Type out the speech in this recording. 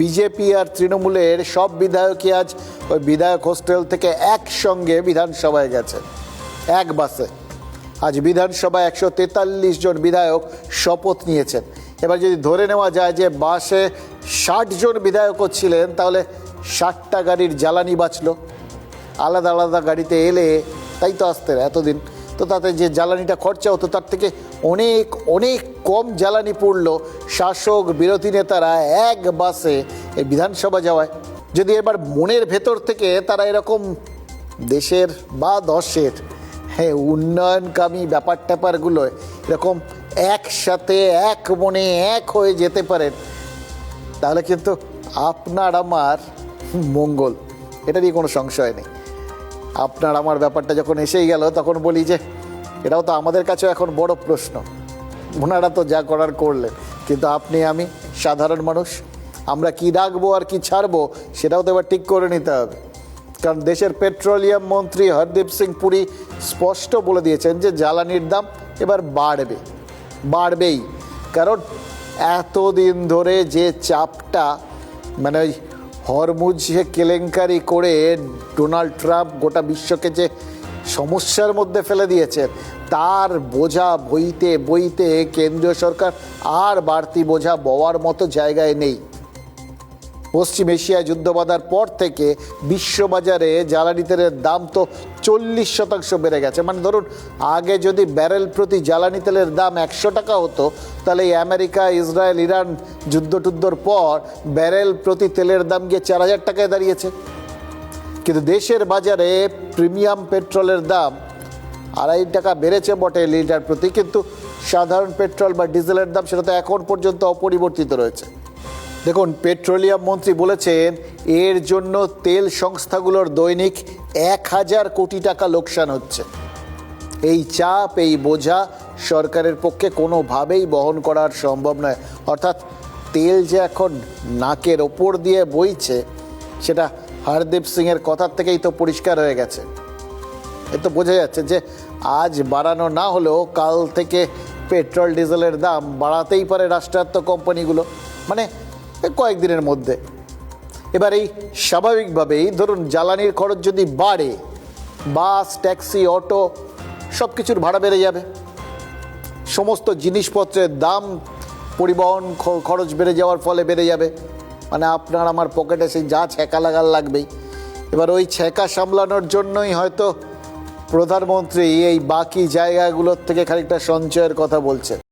BJP আর তৃণমূলের সব বিধায়কই আজ ওই বিধায়ক হোস্টেল থেকে একসঙ্গে বিধানসভায় গেছে, এক বাসে। আজ বিধানসভায় 143 জন বিধায়ক শপথ নিয়েছেন। এবার যদি ধরে নেওয়া যায় যে বাসে 60 জন বিধায়কও ছিলেন, তাহলে 60টা গাড়ির জ্বালানি বাঁচল। আলাদা আলাদা গাড়িতে এলে তাই তো আসতেন এতদিন, তো তাতে যে জ্বালানিটা খরচা হতো তার থেকে অনেক অনেক কম জ্বালানি পড়ল শাসক বিরোধী নেতারা এক বাসে এই বিধানসভা যাওয়ায়। যদি এবার মনের ভেতর থেকে তারা এরকম দেশের বা দশের উন্নয়নকামী ব্যাপার ট্যাপারগুলো এরকম একসাথে এক মনে এক হয়ে যেতে পারেন, তাহলে কিন্তু আপনার আমার মঙ্গল, এটা নিয়ে কোনো সংশয় নেই। আপনার আমার ব্যাপারটা যখন এসেই গেল, তখন বলি যে এটাও তো আমাদের কাছেও এখন বড় প্রশ্ন। ওনারা তো যা করার করলেন, কিন্তু আপনি আমি সাধারণ মানুষ, আমরা কি রাখবো আর কি ছাড়বো সেটাও তো এবার ঠিক করে নিতে হবে। কারণ দেশের পেট্রোলিয়াম মন্ত্রী হরদীপ সিং পুরী স্পষ্ট বলে দিয়েছেন যে জ্বালানির দাম এবার বাড়বেই। কারণ এতদিন ধরে যে চাপটা, মানে ওই হরমুজে কেলেঙ্কারি করে ডোনাল্ড ট্রাম্প গোটা বিশ্বকে যে সমস্যার মধ্যে ফেলে দিয়েছেন, তার বোঝা বইতে বইতে কেন্দ্রীয় সরকার আর বাড়তি বোঝা বওয়ার মতো জায়গায় নেই। পশ্চিম এশিয়ায় যুদ্ধ বাঁধার পর থেকে বিশ্ববাজারে জ্বালানি তেলের দাম তো 40% বেড়ে গেছে। মানে ধরুন, আগে যদি ব্যারেল প্রতি জ্বালানি তেলের দাম 100 টাকা হতো, তাহলে এই আমেরিকা, ইসরায়েল, ইরান যুদ্ধর পর ব্যারেল প্রতি তেলের দাম গিয়ে 4000 টাকায় দাঁড়িয়েছে। কিন্তু দেশের বাজারে প্রিমিয়াম পেট্রোলের দাম 2.5 টাকা বেড়েছে বটে লিটার প্রতি, কিন্তু সাধারণ পেট্রোল বা ডিজেলের দাম সেটা তো এখন পর্যন্ত অপরিবর্তিত রয়েছে। দেখুন, পেট্রোলিয়াম মন্ত্রী বলেছেন এর জন্য তেল সংস্থাগুলোর দৈনিক 1000 কোটি টাকা লোকসান হচ্ছে। এই চাপ, এই বোঝা সরকারের পক্ষে কোনোভাবেই বহন করার সম্ভব নয়। অর্থাৎ তেল যে এখন নাকের ওপর দিয়ে বইছে, সেটা হরদীপ সিংয়ের কথার থেকেই তো পরিষ্কার হয়ে গেছে। এ তো বোঝা যাচ্ছে যে আজ বাড়ানো না হলেও কাল থেকে পেট্রোল ডিজেলের দাম বাড়াতেই পারে রাষ্ট্রায়ত্ত কোম্পানিগুলো, মানে কয়েকদিনের মধ্যে। এবার এই স্বাভাবিকভাবেই ধরুন জ্বালানির খরচ যদি বাড়ে, বাস, ট্যাক্সি, অটো সব কিছুর ভাড়া বেড়ে যাবে। সমস্ত জিনিসপত্রের দাম, পরিবহন খরচ বেড়ে যাওয়ার ফলে বেড়ে যাবে। মানে আপনার আমার পকেটে সেই যা ছ্যাঁকা লাগার লাগবেই। এবার ওই ছ্যাঁকা সামলানোর জন্যই হয়তো প্রধানমন্ত্রী এই বাকি জায়গাগুলোর থেকে খানিকটা সঞ্চয়ের কথা বলছে।